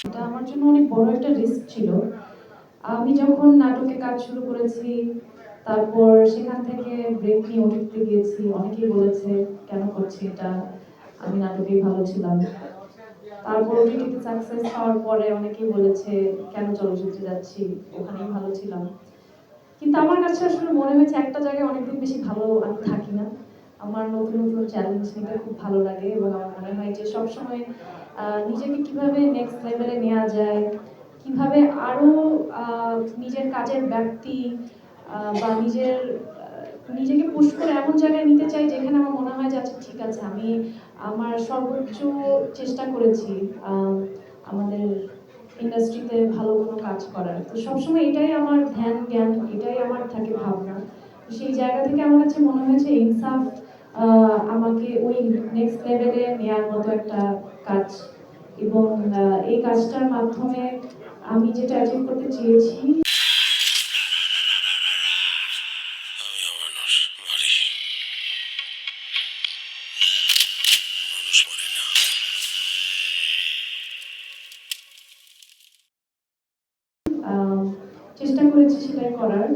এটা আমার জন্য অনেক বড় একটা রিস্ক ছিল। আমি যখন নাটকে কাজ শুরু করেছি, তারপর সেখান থেকে ব্রেক নিয়ে ওটিটিতে গিয়েছি, অনেকেই বলেছে কেন করছি এটা, আমি নাটকেই ভালো ছিলাম। তারপর ওটিটিতে সাকসেস হওয়ার পরে অনেকেই বলেছে কেন চলচ্চিত্রে যাচ্ছি, ওখানেই ভালো ছিলাম। কিন্তু আমার কাছে আসলে মনে হয়েছে একটা জায়গায় অনেকদিন বেশি ভালো আমি থাকি না। আমার নতুন নতুন চ্যালেঞ্জ নিতে খুব ভালো লাগে এবং আমার মনে হয় যে সবসময় নিজেকে কিভাবে নেক্সট লেভেলে নেওয়া যায়, কিভাবে আরো নিজের কাজের ব্যাপ্তি বা নিজেকে পুশ করে এমন জায়গায় নিতে চাই যেখানে আমার মনে হয় যে আচ্ছা ঠিক আছে, আমি আমার সর্বোচ্চ চেষ্টা করেছি আমাদের ইন্ডাস্ট্রিতে ভালো কোনো কাজ করার। তো সবসময় এটাই আমার ধ্যান জ্ঞান, এটাই আমার থাকে ভাবনা। তো সেই জায়গা থেকে আমার কাছে মনে হয়েছে ইনসাফ আমাকে ওই নেক্সট লেভেলে নেওয়ার মতো একটা কাজ, এবং এই কাজটার মাধ্যমে আমি যেটা অ্যাচিভ করতে চেয়েছি। চেষ্টা করেছি সেটাই করার,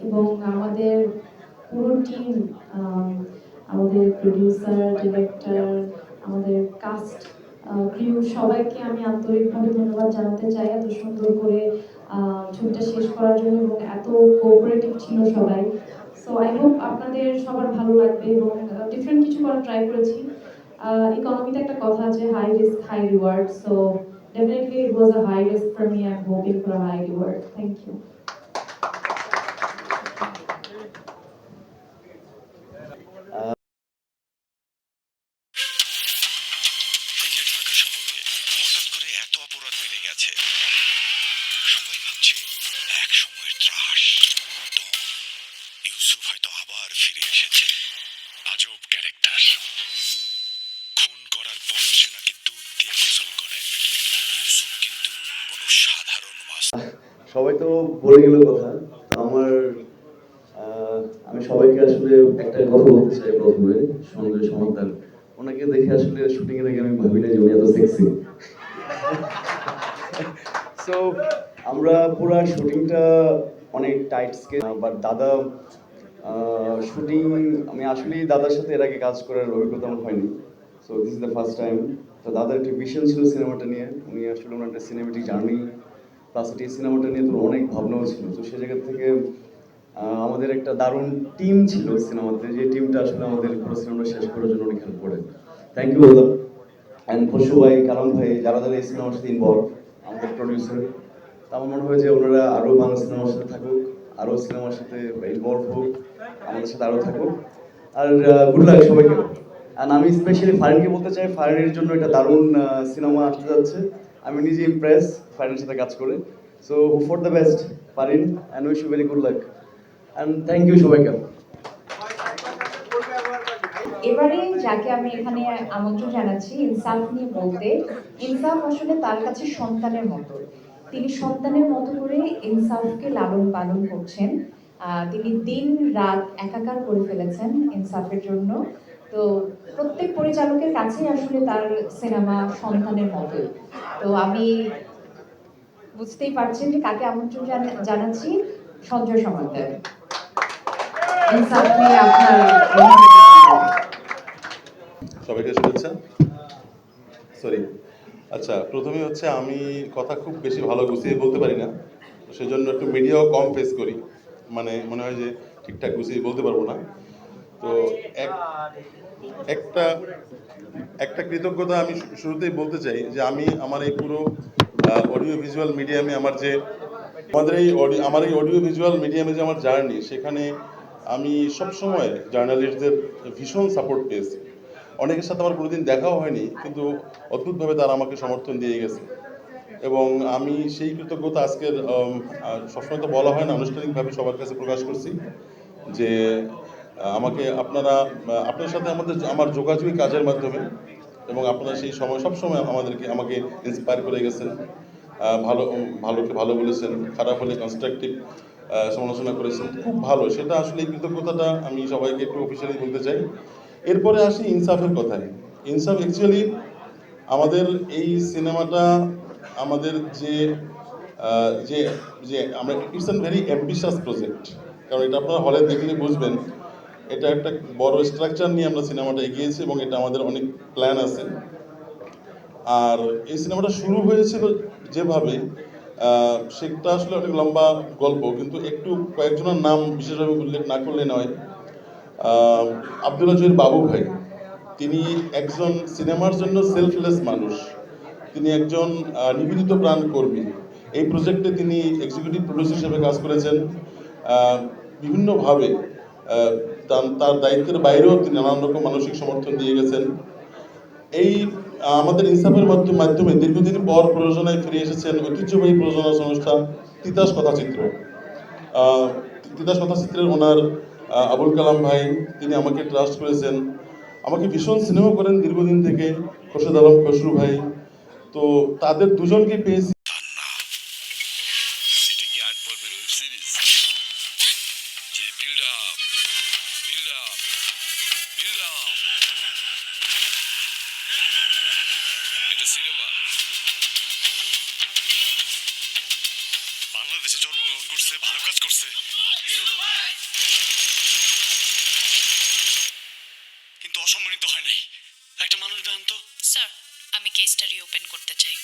এবং আমাদের পুরো টিম, আমাদের প্রডিউসার, ডিরেক্টর, আমাদের কাস্ট, ক্রিউ সবাইকে আমি আন্তরিকভাবে ধন্যবাদ জানাতে চাই এত সুন্দর করে ছবিটা শেষ করার জন্য, এবং এত কোঅপারেটিভ ছিল সবাই। সো আই হোপ আপনাদের সবার ভালো লাগবে, এবং ডিফারেন্ট কিছু করার ট্রাই করেছি। ইকোনমিতে একটা কথা আছে, high risk high reward. So definitely it was a high risk for me. I'm hoping for a high reward. Thank you. সবাই ভাবছে এক সময়ের ত্রাস ইউসুফ হয়তো আবার ফিরে এসেছে। আজব ক্যারেক্টার, খুন করার পরও সে নাকি দুধ দিয়ে গোসল করে। ইউসুফ কিন্তু কোনো সাধারণ মাছ। সবাই তো বলে গেল কথা। আমার আমি সবাইকে আসলে একটা কথা বলতে চাই প্রথমে। সঞ্জয় সমাদ্দার, ওনাকে দেখে আসলে শুটিং এর আগে আমি ভাবি না যে উনি এত সেক্সি। সো আমরা পুরো শুটিংটা অনেক টাইট স্কেল, বাট দাদা শুটিং, আমি আসলেই দাদার সাথে এর আগে কাজ করার অভিজ্ঞতা আমার হয়নি। So this is the first time. তো দাদার একটা ভিশন ছিল সিনেমাটা নিয়ে, উনি আসলে ওনার একটা সিনেমেটিক জার্নি প্লাস এই সিনেমাটা নিয়ে তো অনেক ভাবনাও ছিল। তো সে জায়গা থেকে আমাদের একটা দারুণ টিম ছিল সিনেমাতে, যে টিমটা আসলে আমাদের পুরো সিনেমাটা শেষ করার জন্য অনেক হেল্প করে। থ্যাংক ইউ দাদা অ্যান্ড পশু ভাই, কালাম ভাই, যারা যারা এই সিনেমার সাথে ইনভলভ, আমাদের প্রডিউসার। আমার মনে হয় যে ওনারা আরও বাংলা সিনেমার সাথে থাকুক, আরও সিনেমার সাথে ইনভলভ হোক, আমাদের সাথে আরও থাকুক। আর গুড লাক সবাইকে। আর আমি স্পেশালি ফারিনকে বলতে চাই, ফারিনের জন্য একটা দারুণ সিনেমা আসতে যাচ্ছে। আমি নিজে ইমপ্রেস ফারিনের সাথে কাজ করে। So for the best Farin, and wish you very good luck and thank you সবাইকে। এবারে যাকে আমি এখানে আমন্ত্রণ জানাচ্ছি ইনসাফ নিয়ে বলতে, ইনসাফ আসলে তার কাছে সন্তানের মতো। তিনি সন্তানের মতো করে ইনসাফকে লালন পালন করছেন। তিনি দিন রাত একাকার করে ফেলেছেন ইনসাফের জন্য। তো প্রত্যেক পরিচালকের কাছেই আসলে তার সিনেমা সন্তানের মতো। তো আমি বুঝতেই পারছেন যে কাকে আমন্ত্রণ জানাচ্ছি, সঞ্জয় সমাদ্দার। ইনসাফ নিয়ে আপনার সবাইকে শুভেচ্ছা। সরি, আচ্ছা, প্রথমে হচ্ছে আমি কথা খুব বেশি ভালো গুছিয়ে বলতে পারি না, সেজন্য একটু মিডিয়াও কম ফেস করি, মানে মনে হয় যে ঠিকঠাক গুছিয়ে বলতে পারবো না। তো একটা একটা কৃতজ্ঞতা আমি শুরুতেই বলতে চাই যে আমি আমার এই পুরো অডিও ভিজুয়াল মিডিয়ামে আমার এই অডিও ভিজুয়াল মিডিয়ামে যে আমার জার্নি, সেখানে আমি সবসময় জার্নালিস্টদের ভীষণ সাপোর্ট পেয়েছি। অনেকের সাথে আমার কোনোদিন দেখাও হয়নি, কিন্তু অদ্ভুতভাবে তারা আমাকে সমর্থন দিয়ে গেছে, এবং আমি সেই কৃতজ্ঞতা আজকের সবসময় তো বলা হয় না, আনুষ্ঠানিকভাবে সবার কাছে প্রকাশ করছি যে আমাকে আপনার সাথে আমার যোগাযোগই কাজের মাধ্যমে, এবং আপনারা সেই সময় সবসময় আমাকে ইন্সপায়ার করে গেছেন। ভালোকে ভালো বলেছেন, খারাপ হলে কনস্ট্রাকটিভ সমালোচনা করেছেন, খুব ভালো। সেটা আসলে এই কৃতজ্ঞতাটা আমি সবাইকে একটু অফিসিয়ালি বলতে চাই। এরপরে আসি ইনসাফের কথায়। ইনসাফ অ্যাকচুয়ালি আমাদের এই সিনেমাটা আমাদের যে যে আমরা, it's an very ambitious project. কারণ এটা আপনারা হলে দেখলে বুঝবেন, এটা একটা বড় স্ট্রাকচার নিয়ে আমরা সিনেমাটা এগিয়েছি এবং এটা আমাদের অনেক প্ল্যান আছে। আর এই সিনেমাটা শুরু হয়েছিল যেভাবে, সেটা আসলে অনেক লম্বা গল্প, কিন্তু একটু কয়েকজনের নাম বিশেষভাবে উল্লেখ না করলে নয়। আব্দুল আজির বাবু ভাই, তিনি একজন সিনেমার জন্য সেলফলেস মানুষ, তিনি একজন নিবেদিত প্রাণ কর্মী। এই প্রজেক্টে তিনি এক্সিকিউটিভ প্রডিউসার হিসেবে কাজ করেছেন। বিভিন্নভাবে তার দায়িত্বের বাইরেও তিনি নানান রকম মানসিক সমর্থন দিয়ে গেছেন। এই আমাদের ইনসাফের মাধ্যমে দীর্ঘদিন পর প্রযোজনায় ফিরে এসেছেন ঐতিহ্যবাহী প্রযোজনা সংস্থা তিতাস কথাচিত্র। তিতাস কথাচিত্রের ওনার আবুল কালাম ভাই, তিনি আমাকে ট্রাস্ট করেছেন, আমাকে ভীষণ স্নেহ করেন দীর্ঘদিন থেকে, খোরশেদ আলম খসরু ভাই। তো তাদের দুজনকে পেয়েছি। এটা কি 8 পর্বের ওয়েব সিরিজ? যে build up, build up, build up, এটা সিনেমা। বাংলাদেশে জন্মগ্রহণ করছে, ভালো কাজ করছে, কিন্তু অসম্মানিত হয় নাই। একটা মানুষ দেন তো। স্যার, আমি কেসটা রিওপেন করতে চাই।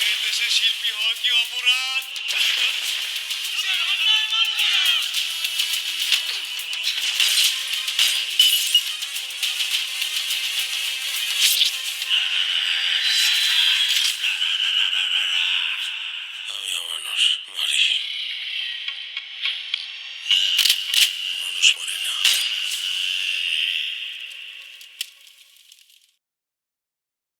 এই দেশে শিল্পী হওয়া কি অপরাধ?